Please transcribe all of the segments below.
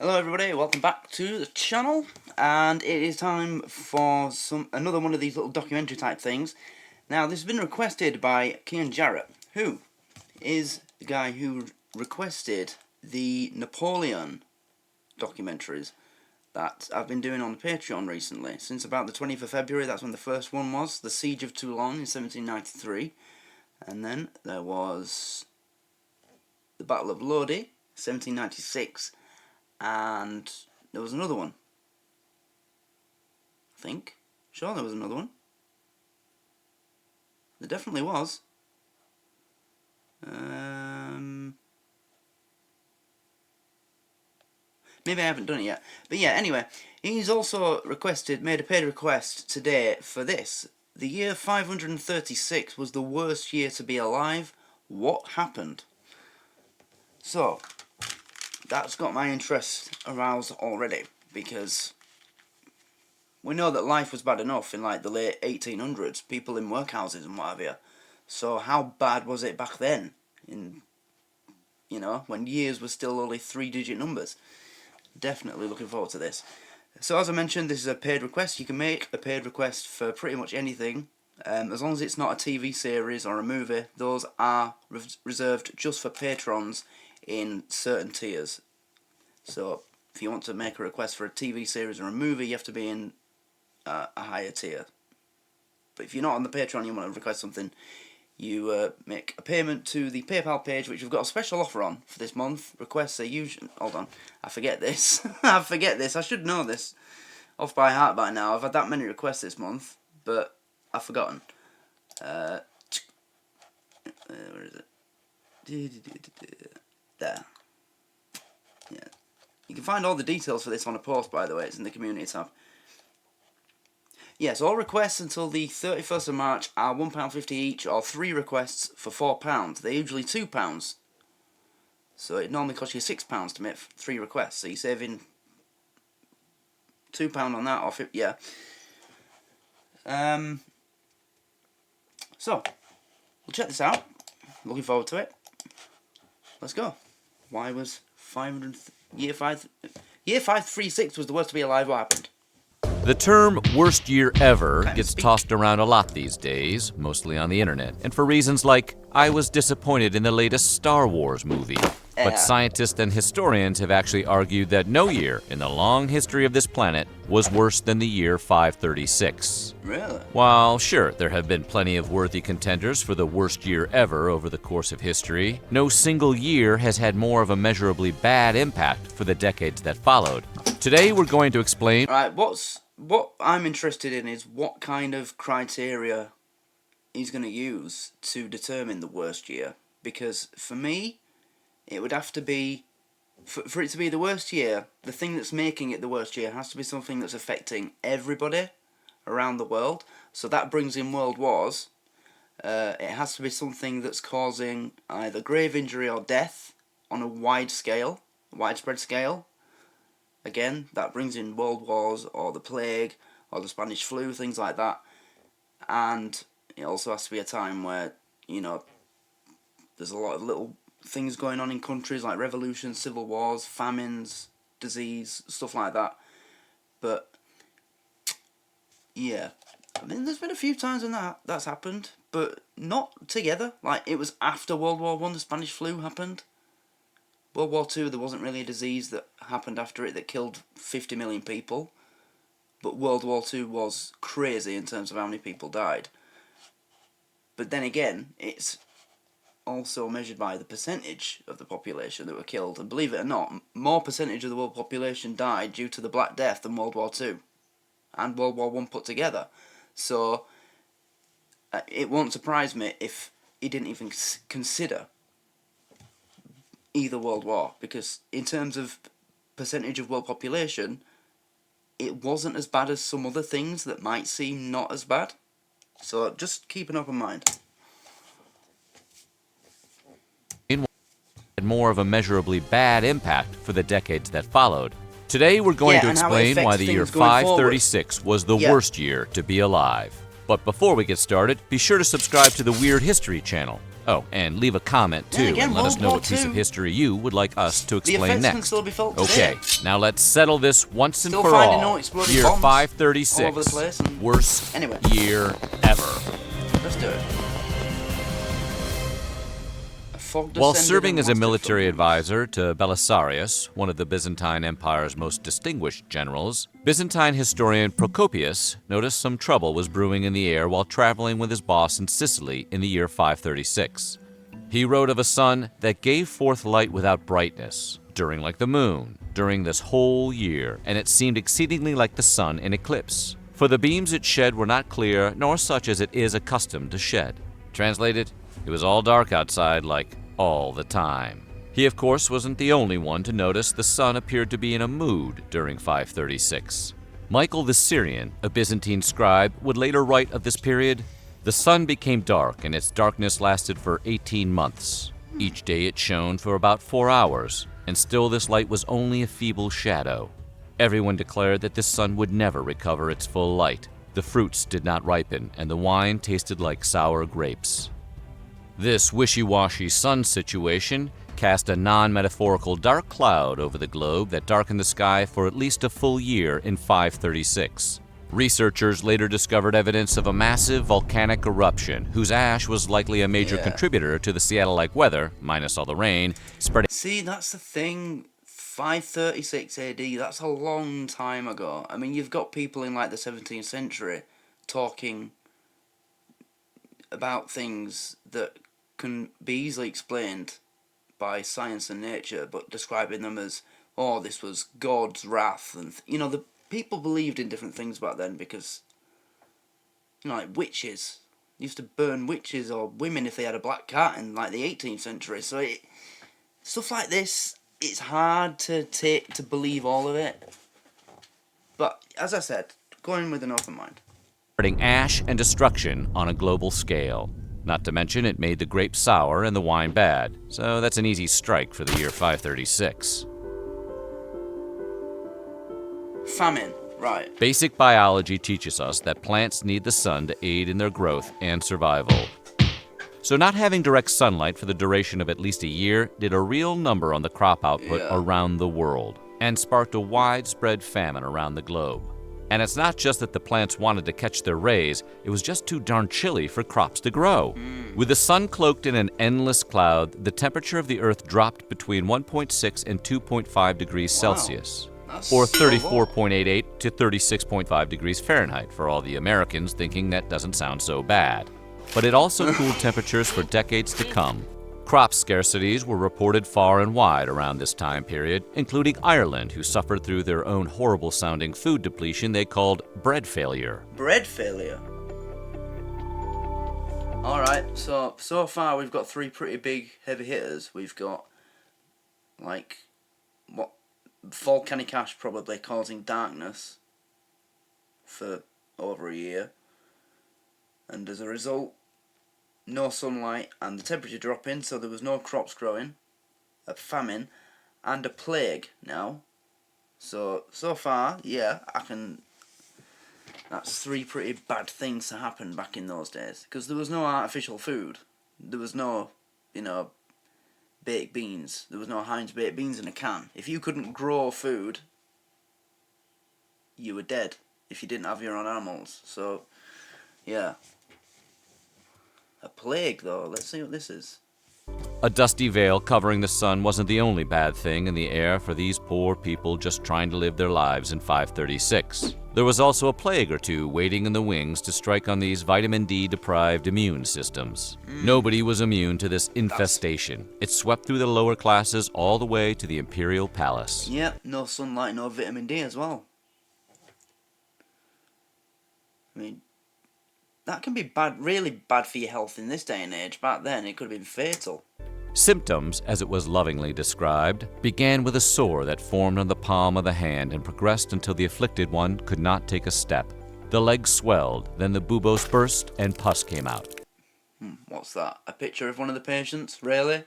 Hello everybody, welcome back to the channel, and it is time for another one of these little documentary type things. Now this has been requested by Kian Jarrett, who is the guy who requested the Napoleon documentaries that I've been doing on the Patreon recently. Since about the 20th of February, that's when the first one was, the Siege of Toulon in 1793, and then there was the Battle of Lodi, 1796, and there was another one. I think. Sure, there was another one. There definitely was. Maybe I haven't done it yet. But yeah, anyway, he's also made a paid request today for this. The year 536 was the worst year to be alive. What happened? So, that's got my interest aroused already, because we know that life was bad enough in like the late 1800s, people in workhouses and what have you. So how bad was it back then, in, you know, when years were still only 3-digit numbers? Definitely looking forward to this. So as I mentioned, this is a paid request. You can make a paid request for pretty much anything, as long as it's not a TV series or a movie. Those are reserved just for patrons in certain tiers. So if you want to make a request for a TV series or a movie, you have to be in a higher tier. But if you're not on the Patreon and you want to request something, you make a payment to the PayPal page, which we've got a special offer on for this month. Requests are usually... Hold on, I forget this. I should know this off by heart by now. I've had that many requests this month, but I've forgotten. Where is it? There. Yeah. You can find all the details for this on a post, by the way. It's in the community tab. Yes, all requests until the 31st of March are £1.50 each, or 3 requests for £4. They're usually £2. So it normally costs you £6 to make 3 requests. So you're saving £2 on that, or yeah. So, we'll check this out. Looking forward to it. Let's go. Why was year 536 was the worst to be alive? What happened? The term worst year ever gets tossed around a lot these days, mostly on the internet, and for reasons like, I was disappointed in the latest Star Wars movie. But scientists and historians have actually argued that no year in the long history of this planet was worse than the year 536. Really? While, sure, there have been plenty of worthy contenders for the worst year ever over the course of history, no single year has had more of a measurably bad impact for the decades that followed. Today we're going to explain... Right, what I'm interested in is what kind of criteria he's going to use to determine the worst year. Because for me, it would have to be, for it to be the worst year, the thing that's making it the worst year has to be something that's affecting everybody around the world. So that brings in world wars. It has to be something that's causing either grave injury or death on a widespread scale. Again, that brings in world wars or the plague or the Spanish flu, things like that. And it also has to be a time where, you know, there's a lot of little things going on in countries like revolutions, civil wars, famines, disease, stuff like that. But yeah, I mean, there's been a few times when that's happened, but not together. Like, it was after World War I, the Spanish flu happened. World War II, there wasn't really a disease that happened after it that killed 50 million people. But World War II was crazy in terms of how many people died. But then again, it's also measured by the percentage of the population that were killed. And believe it or not, more percentage of the world population died due to the Black Death than World War II. And World War I put together. So, it won't surprise me if he didn't even consider either world war, because in terms of percentage of world population, it wasn't as bad as some other things that might seem not as bad. So just keep an open mind. Had more of a measurably bad impact for the decades that followed. Today we're going to explain why the year 536 was the worst year to be alive. But before we get started, be sure to subscribe to the Weird History channel. Oh, and leave a comment too, again, and let us know World what piece War of II. history you would like us to The explain effects next. can still be felt today. Okay, now let's settle this once and Still for finding all. no exploding Year bombs 536, all over the place and- worst Anyway. year ever. Let's do it. A fog While descended serving and as a lasted military for months. advisor to Belisarius, one of the Byzantine Empire's most distinguished generals, Byzantine historian Procopius noticed some trouble was brewing in the air while traveling with his boss in Sicily in the year 536. He wrote of a sun that gave forth light without brightness, during like the moon, during this whole year, and it seemed exceedingly like the sun in eclipse. For the beams it shed were not clear, nor such as it is accustomed to shed. Translated, it was all dark outside, like all the time. He, of course, wasn't the only one to notice the sun appeared to be in a mood during 536. Michael the Syrian, a Byzantine scribe, would later write of this period, "The sun became dark, and its darkness lasted for 18 months. Each day it shone for about 4 hours, and still this light was only a feeble shadow. Everyone declared that this sun would never recover its full light. The fruits did not ripen, and the wine tasted like sour grapes." This wishy-washy sun situation cast a non-metaphorical dark cloud over the globe that darkened the sky for at least a full year in 536. Researchers later discovered evidence of a massive volcanic eruption, whose ash was likely a major contributor to the Seattle-like weather, minus all the rain, spreading. See, that's the thing. 536 AD, that's a long time ago. I mean, you've got people in like the 17th century talking about things that can be easily explained by science and nature, but describing them as, oh, this was God's wrath. And, the people believed in different things back then because, like witches. Used to burn witches or women if they had a black cat in like the 18th century. So stuff like this, it's hard to believe all of it. But as I said, go in with an open mind. Spreading ash and destruction on a global scale. Not to mention it made the grapes sour and the wine bad, so that's an easy strike for the year 536. Famine, right. Basic biology teaches us that plants need the sun to aid in their growth and survival. So not having direct sunlight for the duration of at least a year did a real number on the crop output around the world, and sparked a widespread famine around the globe. And it's not just that the plants wanted to catch their rays, it was just too darn chilly for crops to grow. With the sun cloaked in an endless cloud, the temperature of the earth dropped between 1.6 and 2.5 degrees Celsius, or 34.88 to 36.5 degrees Fahrenheit for all the Americans thinking that doesn't sound so bad. But it also cooled temperatures for decades to come. Crop scarcities were reported far and wide around this time period, including Ireland, who suffered through their own horrible-sounding food depletion they called bread failure. Bread failure? Alright, so far we've got 3 pretty big heavy hitters. We've got, volcanic ash probably causing darkness for over a year. And as a result, no sunlight and the temperature dropping, so there was no crops growing, a famine, and a plague now. So far, that's 3 pretty bad things to happen back in those days. Because there was no artificial food. There was no, baked beans. There was no Heinz baked beans in a can. If you couldn't grow food, you were dead if you didn't have your own animals. So, yeah. A plague, though. Let's see what this is. A dusty veil covering the sun wasn't the only bad thing in the air for these poor people just trying to live their lives in 536. There was also a plague or two waiting in the wings to strike on these vitamin D-deprived immune systems. Nobody was immune to this infestation. It swept through the lower classes all the way to the imperial palace. Yep, no sunlight, no vitamin D as well. I mean, that can be bad, really bad for your health in this day and age. Back then, it could have been fatal. Symptoms, as it was lovingly described, began with a sore that formed on the palm of the hand and progressed until the afflicted one could not take a step. The legs swelled, then the buboes burst and pus came out. What's that? A picture of one of the patients? Really?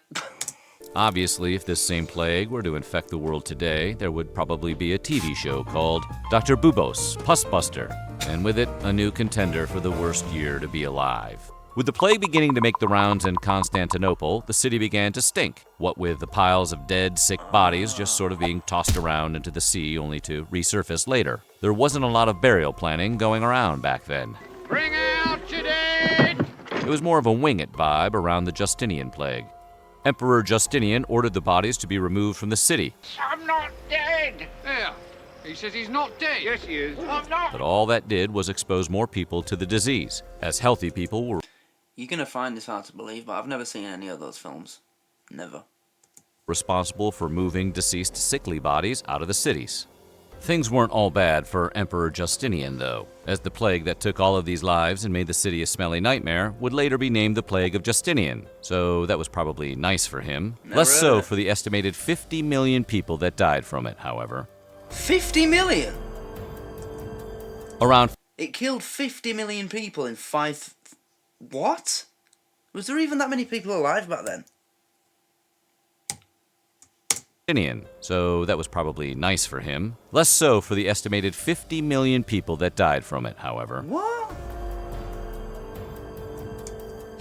Obviously, if this same plague were to infect the world today, there would probably be a TV show called Dr. Bubos, Pus Buster. and with it, a new contender for the worst year to be alive. With the plague beginning to make the rounds in Constantinople, the city began to stink, what with the piles of dead, sick bodies just sort of being tossed around into the sea only to resurface later. There wasn't a lot of burial planning going around back then. Bring out your dead! It was more of a wing it vibe around the Justinian plague. Emperor Justinian ordered the bodies to be removed from the city. I'm not dead! Yeah, he says he's not dead. Yes, he is. I'm not. But all that did was expose more people to the disease, as healthy people were You're gonna find this hard to believe, but I've never seen any of those films. Never. responsible for moving deceased sickly bodies out of the cities. Things weren't all bad for Emperor Justinian, though, as the plague that took all of these lives and made the city a smelly nightmare would later be named the Plague of Justinian, so that was probably nice for him. Less so for the estimated 50 million people that died from it, however. 50 million? Around It killed 50 million people in 5... What? Was there even that many people alive back then? Justinian, so that was probably nice for him. Less so for the estimated 50 million people that died from it, however. What?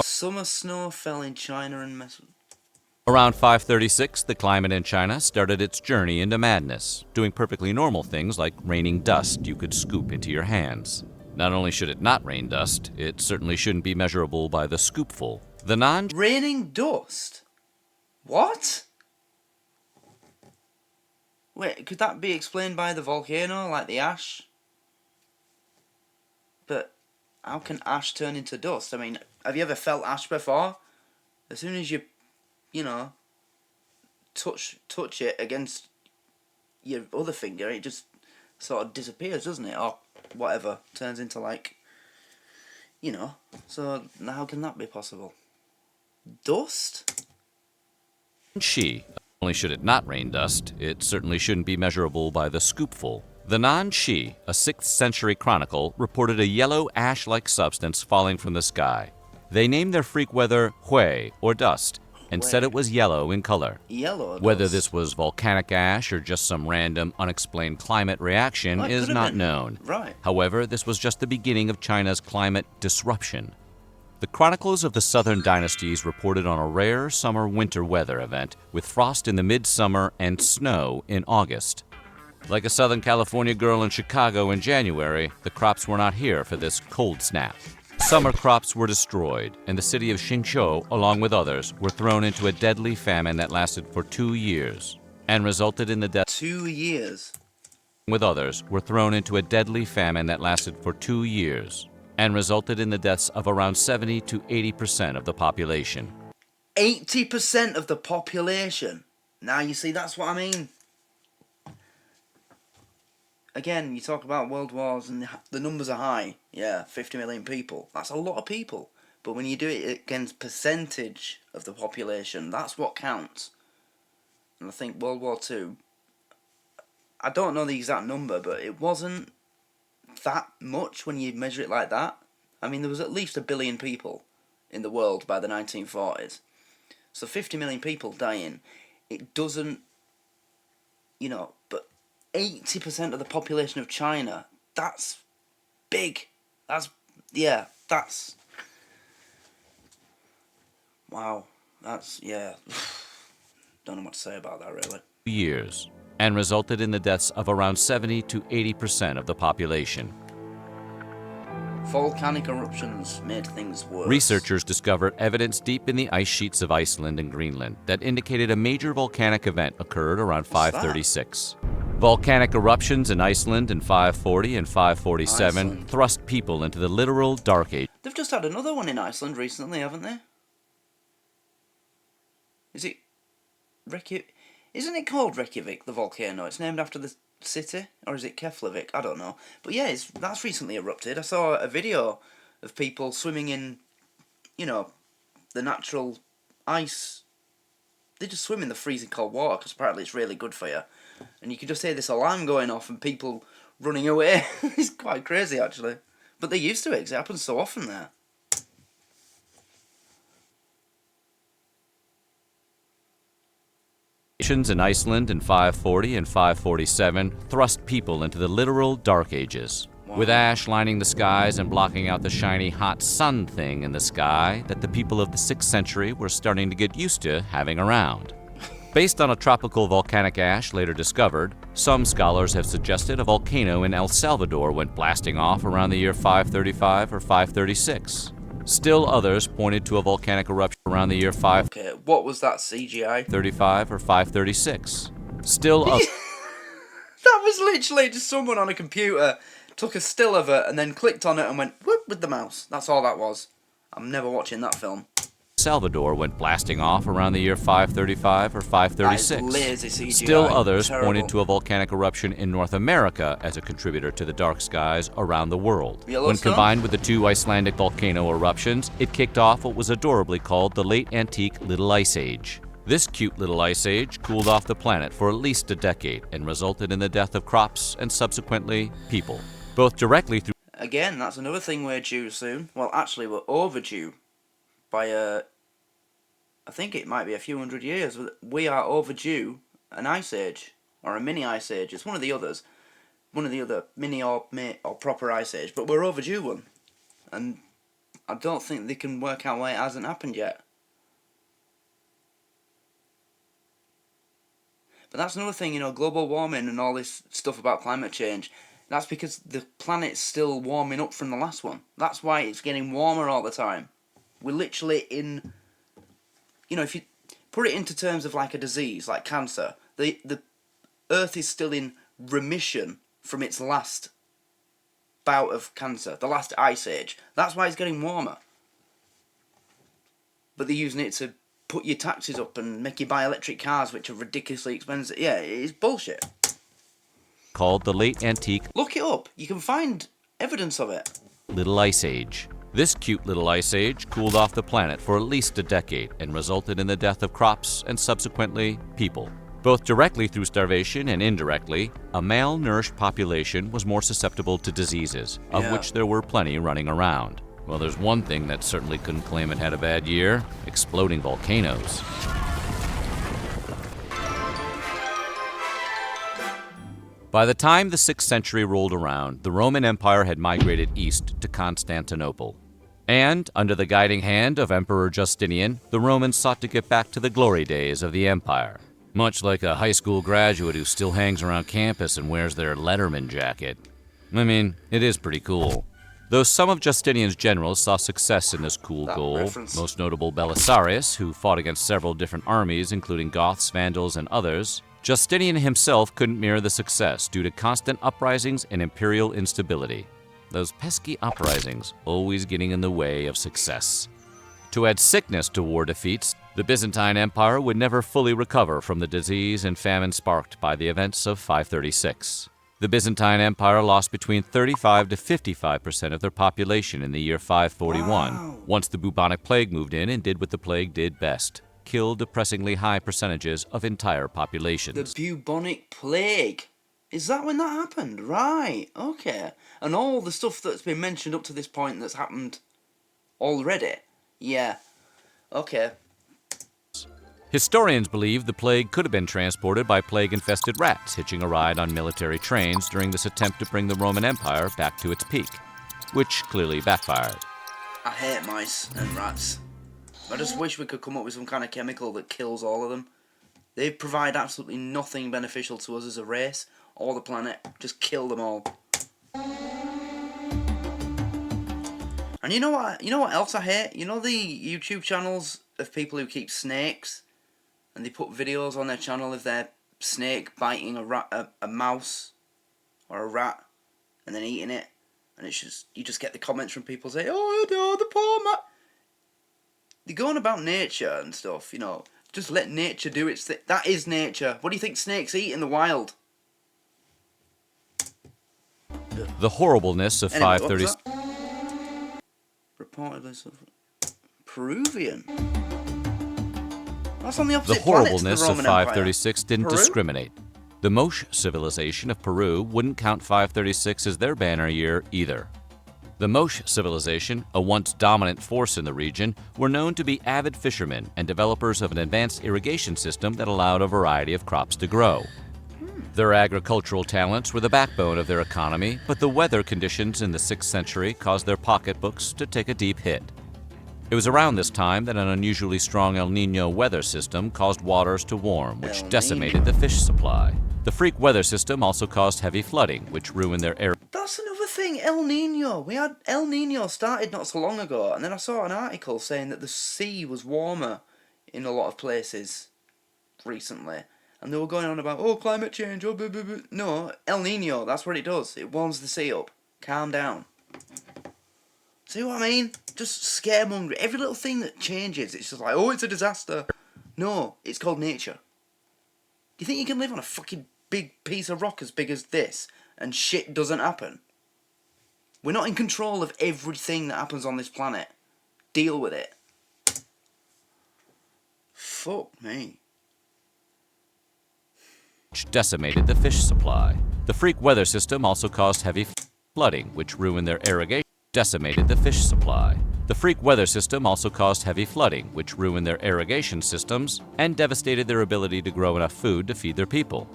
Summer snow fell in China and Around 536, the climate in China started its journey into madness, doing perfectly normal things like raining dust you could scoop into your hands. Not only should it not rain dust, it certainly shouldn't be measurable by the scoopful. The Raining dust? What? Wait, could that be explained by the volcano, like the ash? But how can ash turn into dust? I mean, have you ever felt ash before? As soon as you know, touch it against your other finger, it just sort of disappears, doesn't it? Or whatever, turns into like, so how can that be possible? Dust? Shi. Not only should it not rain dust, it certainly shouldn't be measurable by the scoopful. The Nan-Shi, a 6th century chronicle, reported a yellow ash-like substance falling from the sky. They named their freak weather Hui, or dust, and said it was yellow in color. Yellow. Whether this was volcanic ash or just some random, unexplained climate reaction is not known. Right. However, this was just the beginning of China's climate disruption. The chronicles of the southern dynasties reported on a rare summer-winter weather event with frost in the midsummer and snow in August. Like a Southern California girl in Chicago in January, the crops were not here for this cold snap. Summer crops were destroyed, and the city of Xingqiu, along with others, were thrown into a deadly famine that lasted for 2 years and resulted in the death. 2 years? With others, were thrown into a deadly famine that lasted for 2 years and resulted in the deaths of around 70 to 80% of the population. 80% of the population? Now, you see, that's what I mean. Again, you talk about world wars and the numbers are high. Yeah, 50 million people. That's a lot of people. But when you do it against percentage of the population, that's what counts. And I think World War II, I don't know the exact number, but it wasn't that much when you measure it like that. I mean, there was at least 1 billion people in the world by the 1940s. So 50 million people dying, it doesn't, but 80% of the population of China, that's big. That's wow. Don't know what to say about that, really. Years, and resulted in the deaths of around 70 to 80% of the population. Volcanic eruptions made things worse. Researchers discovered evidence deep in the ice sheets of Iceland and Greenland that indicated a major volcanic event occurred around 536. Volcanic eruptions in Iceland in 540 and 547 Iceland. thrust people into the literal dark age. They've just had another one in Iceland recently, haven't they? Isn't it called Reykjavik, the volcano? It's named after the city? Or is it Keflavik? I don't know. But yeah, that's recently erupted. I saw a video of people swimming in, the natural ice. They just swim in the freezing cold water because apparently it's really good for you. And you can just hear this alarm going off and people running away. It's quite crazy, actually. But they're used to it because it happens so often there. In Iceland in 540 and 547 thrust people into the literal dark ages. with ash lining the skies and blocking out the shiny hot sun thing in the sky that the people of the 6th century were starting to get used to having around. Based on a tropical volcanic ash later discovered, some scholars have suggested a volcano in El Salvador went blasting off around the year 535 or 536. Still others pointed to a volcanic eruption around the year 535 Okay, what was that CGI? or 536. Still others. That was literally just someone on a computer took a still of it and then clicked on it and went whoop with the mouse. That's all that was. I'm never watching that film. Salvador went blasting off around the year 535 or 536. That is lazy CGI. Still others Terrible. pointed to a volcanic eruption in North America as a contributor to the dark skies around the world. When Yellowstone? combined with the 2 Icelandic volcano eruptions, it kicked off what was adorably called the Late Antique Little Ice Age. This cute little ice age cooled off the planet for at least a decade and resulted in the death of crops and subsequently people, both directly through. Again, that's another thing we're due soon. Well, actually, we're overdue by I think it might be a few hundred years. We are overdue an ice age or a mini ice age. It's one of the others, one of the other mini or proper ice age. But we're overdue one, and I don't think they can work out why it hasn't happened yet. But that's another thing, global warming and all this stuff about climate change. That's because the planet's still warming up from the last one. That's why it's getting warmer all the time. We're literally in, if you put it into terms of like a disease, like cancer, the Earth is still in remission from its last bout of cancer, the last ice age. That's why it's getting warmer. But they're using it to put your taxes up and make you buy electric cars, which are ridiculously expensive. Yeah, it's bullshit. Called the Late Antique Look it up. You can find evidence of it. Little Ice Age. This cute little ice age cooled off the planet for at least a decade and resulted in the death of crops and subsequently people. Both directly through starvation and indirectly, a malnourished population was more susceptible to diseases, of which there were plenty running around. Well, there's one thing that certainly couldn't claim it had a bad year: exploding volcanoes. By the time the 6th century rolled around, the Roman Empire had migrated east to Constantinople. And, under the guiding hand of Emperor Justinian, the Romans sought to get back to the glory days of the empire. Much like a high school graduate who still hangs around campus and wears their Letterman jacket. I mean, it is pretty cool. Though some of Justinian's generals saw success in this cool goal, most notable Belisarius, who fought against several different armies including Goths, Vandals, and others, Justinian himself couldn't mirror the success due to constant uprisings and imperial instability. Those pesky uprisings always getting in the way of success. To add sickness to war defeats, the Byzantine Empire would never fully recover from the disease and famine sparked by the events of 536. The Byzantine Empire lost between 35 to 55% of their population in the year 541, once the bubonic plague moved in and did what the plague did best: killed depressingly high percentages of entire populations. The bubonic plague. Is that when that happened? Right, okay. And all the stuff that's been mentioned up to this point that's happened already? Yeah. Okay. Historians believe the plague could have been transported by plague-infested rats hitching a ride on military trains during this attempt to bring the Roman Empire back to its peak, which clearly backfired. I hate mice and rats. I just wish we could come up with some kind of chemical that kills all of them. They provide absolutely nothing beneficial to us as a race or the planet. Just kill them all. And you know what else I hate? You know the YouTube channels of people who keep snakes? And they put videos on their channel of their snake biting a mouse or a rat and then eating it. And it's just, you just get the comments from people saying, oh no, the poor man. They're going about nature and stuff, Just let nature do its thing. That is nature. What do you think snakes eat in the wild? The horribleness of 530... Reportedly Peruvian. That's on the The opposite planet to horribleness the of Roman 536 Empire. didn't Peru? discriminate. The Moche civilization of Peru wouldn't count 536 as their banner year either. The Moche civilization, a once dominant force in the region, were known to be avid fishermen and developers of an advanced irrigation system that allowed a variety of crops to grow. Their agricultural talents were the backbone of their economy, but the weather conditions in the 6th century caused their pocketbooks to take a deep hit. It was around this time that an unusually strong El Niño weather system caused waters to warm, which decimated the fish supply. The freak weather system also caused heavy flooding, which ruined their area. That's another thing, El Niño. We had El Niño started not so long ago, and then I saw an article saying that the sea was warmer in a lot of places recently. And they were going on about, oh, climate change, oh, blah, blah, blah. No, El Niño, that's what it does. It warms the sea up. Calm down. See what I mean? Just scaremonger. Every little thing that changes, it's just like, oh, it's a disaster. No, it's called nature. You think you can live on a fucking big piece of rock as big as this and shit doesn't happen? We're not in control of everything that happens on this planet. Deal with it. Fuck me. Which decimated the fish supply. The freak weather system also caused heavy flooding, which ruined their irrigation. Decimated the fish supply. The freak weather system also caused heavy flooding, which ruined their irrigation systems and devastated their ability to grow enough food to feed their people.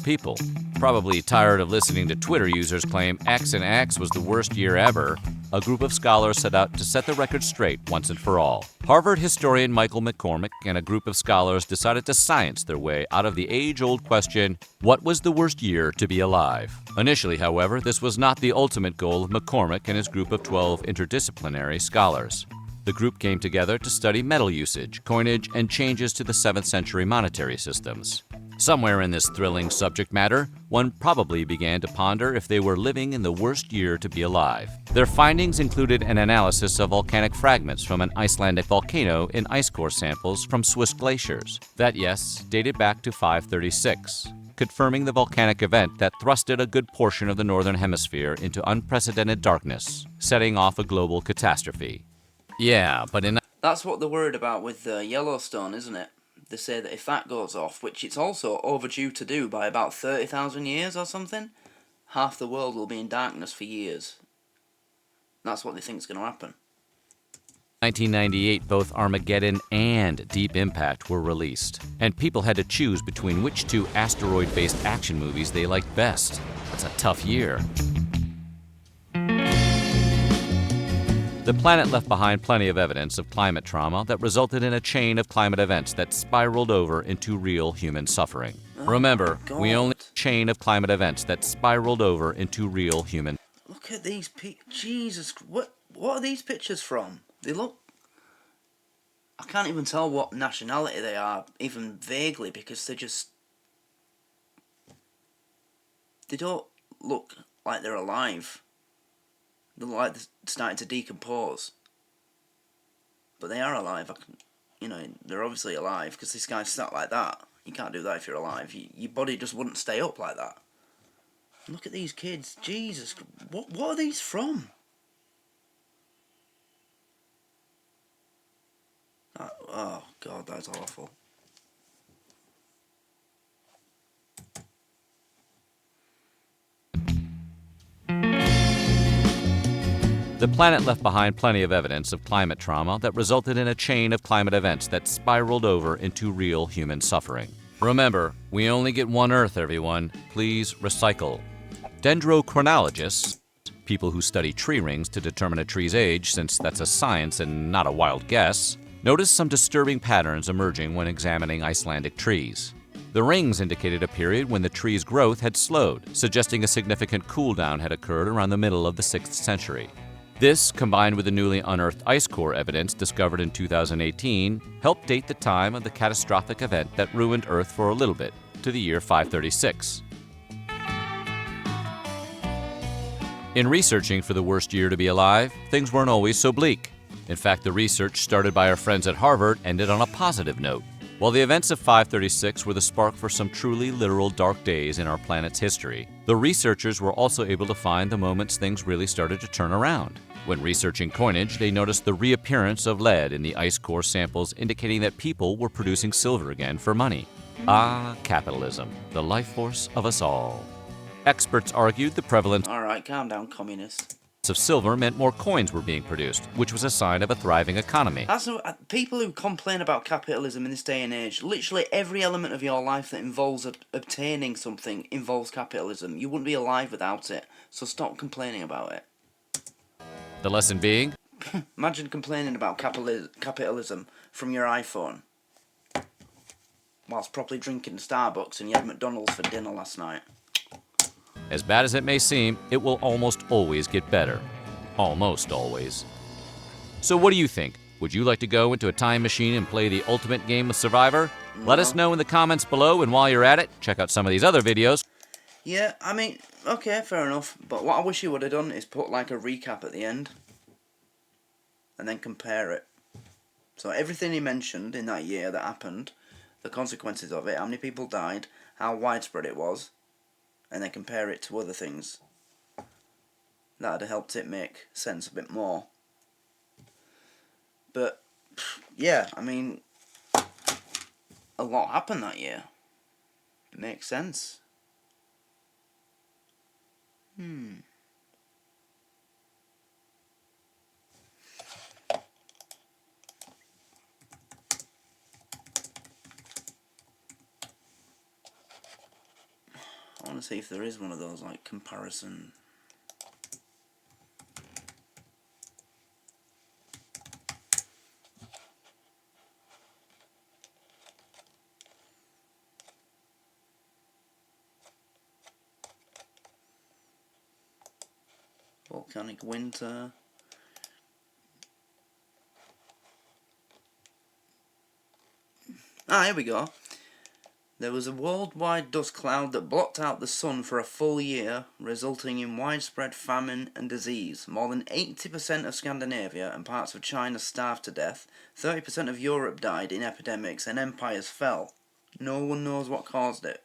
People, probably tired of listening to Twitter users claim X and X was the worst year ever, a group of scholars set out to set the record straight once and for all. Harvard historian Michael McCormick and a group of scholars decided to science their way out of the age-old question, what was the worst year to be alive? Initially, however, this was not the ultimate goal of McCormick and his group of 12 interdisciplinary scholars. The group came together to study metal usage, coinage, and changes to the 7th century monetary systems. Somewhere in this thrilling subject matter, one probably began to ponder if they were living in the worst year to be alive. Their findings included an analysis of volcanic fragments from an Icelandic volcano in ice core samples from Swiss glaciers that, yes, dated back to 536, confirming the volcanic event that thrusted a good portion of the northern hemisphere into unprecedented darkness, setting off a global catastrophe. Yeah, but in... That's what they're worried about with Yellowstone, isn't it? They say that if that goes off, which it's also overdue to do by about 30,000 years or something, half the world will be in darkness for years. That's what they think is going to happen. 1998, both Armageddon and Deep Impact were released, and people had to choose between which two asteroid-based action movies they liked best. That's a tough year. The planet left behind plenty of evidence of climate trauma that resulted in a chain of climate events that spiraled over into real human suffering. Remember, we only chain of climate events that spiraled over into real human. Look at these Jesus, what are these pictures from? They look... I can't even tell what nationality they are, even vaguely, because they don't look like they're alive. They look like they're starting to decompose. But they are alive. They're obviously alive, because this guy's sat like that. You can't do that if you're alive. Your body just wouldn't stay up like that. Look at these kids. Jesus, what are these from? Oh, God, that's awful. The planet left behind plenty of evidence of climate trauma that resulted in a chain of climate events that spiraled over into real human suffering. Remember, we only get one Earth, everyone. Please recycle. Dendrochronologists, people who study tree rings to determine a tree's age, since that's a science and not a wild guess, noticed some disturbing patterns emerging when examining Icelandic trees. The rings indicated a period when the tree's growth had slowed, suggesting a significant cool-down had occurred around the middle of the 6th century. This, combined with the newly unearthed ice core evidence discovered in 2018, helped date the time of the catastrophic event that ruined Earth for a little bit, to the year 536. In researching for the worst year to be alive, things weren't always so bleak. In fact, the research started by our friends at Harvard ended on a positive note. While the events of 536 were the spark for some truly literal dark days in our planet's history, the researchers were also able to find the moments things really started to turn around. When researching coinage, they noticed the reappearance of lead in the ice core samples, indicating that people were producing silver again for money. Ah, capitalism, the life force of us all. Experts argued the prevalence... Alright, calm down, communist. of silver meant more coins were being produced, which was a sign of a thriving economy. People who complain about capitalism in this day and age, literally every element of your life that involves obtaining something involves capitalism. You wouldn't be alive without it, so stop complaining about it. The lesson being, Imagine complaining about capitalism from your iPhone whilst properly drinking Starbucks and you had McDonald's for dinner last night. as bad as it may seem, it will almost always get better. Almost always. So what do you think? Would you like to go into a time machine and play the ultimate game of Survivor? No. Let us know in the comments below, and while you're at it, check out some of these other videos. Yeah, I mean, okay, fair enough. But what I wish you would have done is put like a recap at the end. And then compare it. So everything he mentioned in that year that happened, the consequences of it, how many people died, how widespread it was, and then compare it to other things. That would have helped it make sense a bit more. But, yeah, I mean, a lot happened that year. It makes sense. I want to see if there is one of those, like, comparison. Volcanic winter. Here we go. There was a worldwide dust cloud that blocked out the sun for a full year, resulting in widespread famine and disease. More than 80% of Scandinavia and parts of China starved to death, 30% of Europe died in epidemics, and empires fell. No one knows what caused it.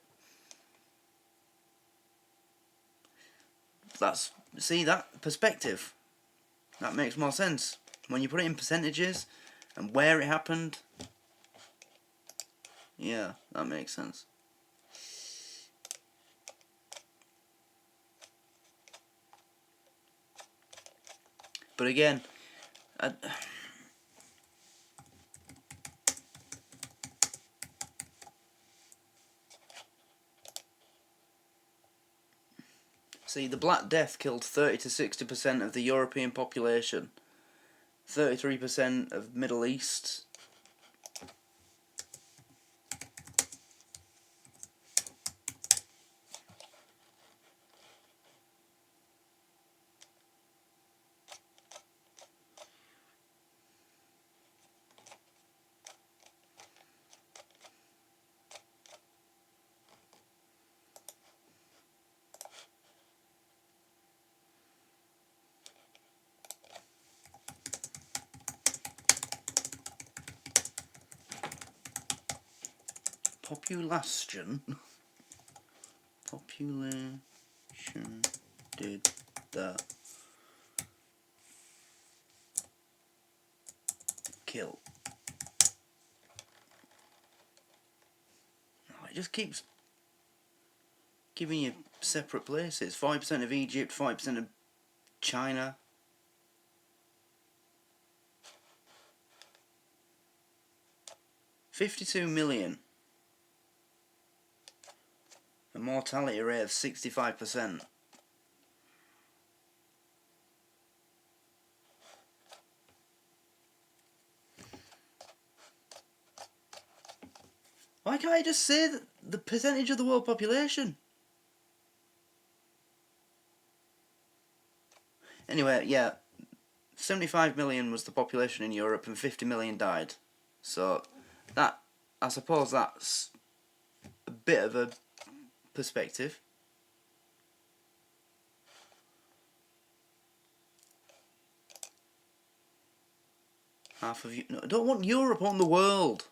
See, that perspective, that makes more sense. When you put it in percentages and where it happened, yeah, that makes sense. But again, see, the Black Death killed 30 to 60% of the European population, 33% of Middle East. Population did that kill? Oh, it just keeps giving you separate places. 5% of Egypt, 5% of China. $52 million. A mortality rate of 65%. Why can't I just say that the percentage of the world population? Anyway, yeah, 75 million was the population in Europe and 50 million died. So, that, I suppose that's a bit of a perspective. Half of you. No, I don't want Europe on the world.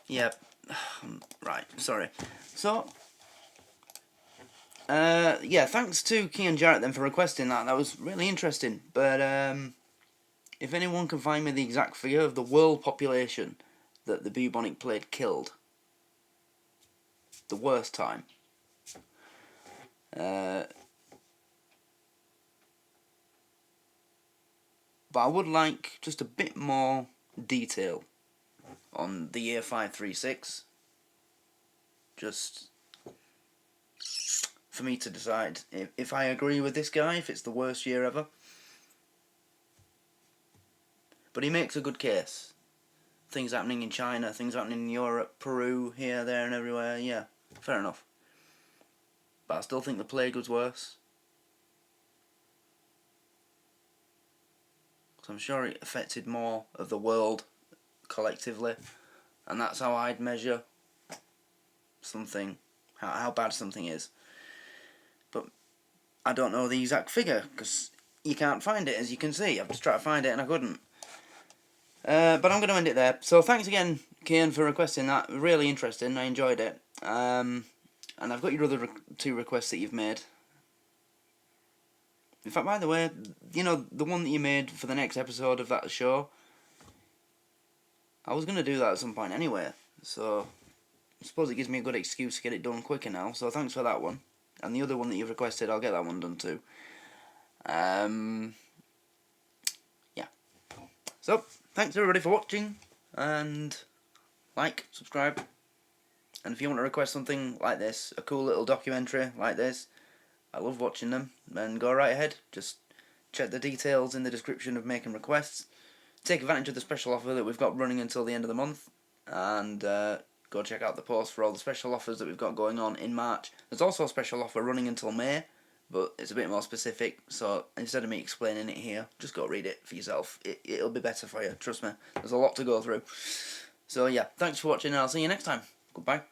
Yep. Right, sorry. So, yeah, thanks to Kean Jarrett then for requesting that. That was really interesting. But, if anyone can find me the exact figure of the world population that the bubonic plague killed, the worst time. But I would like just a bit more detail on the year 536. Just for me to decide if I agree with this guy, if it's the worst year ever. But he makes a good case. Things happening in China, things happening in Europe, Peru, here, there and everywhere, yeah, fair enough. But I still think the plague was worse. So I'm sure it affected more of the world collectively, and that's how I'd measure something, how bad something is. But I don't know the exact figure, because you can't find it, as you can see. I've just tried to find it and I couldn't. But I'm going to end it there. So thanks again, Kian, for requesting that. Really interesting, I enjoyed it. And I've got your other two requests that you've made. In fact, by the way, you know, the one that you made for the next episode of that show, I was going to do that at some point anyway, so I suppose it gives me a good excuse to get it done quicker now, so thanks for that one. And the other one that you've requested, I'll get that one done too. Yeah. So, thanks everybody for watching, and like, subscribe, and if you want to request something like this, a cool little documentary like this, I love watching them, and go right ahead. Just check the details in the description of making requests. Take advantage of the special offer that we've got running until the end of the month, and go check out the post for all the special offers that we've got going on in March. There's also a special offer running until May, but it's a bit more specific, so instead of me explaining it here, just go read it for yourself. It'll be better for you, trust me. There's a lot to go through. So yeah, thanks for watching, and I'll see you next time. Goodbye.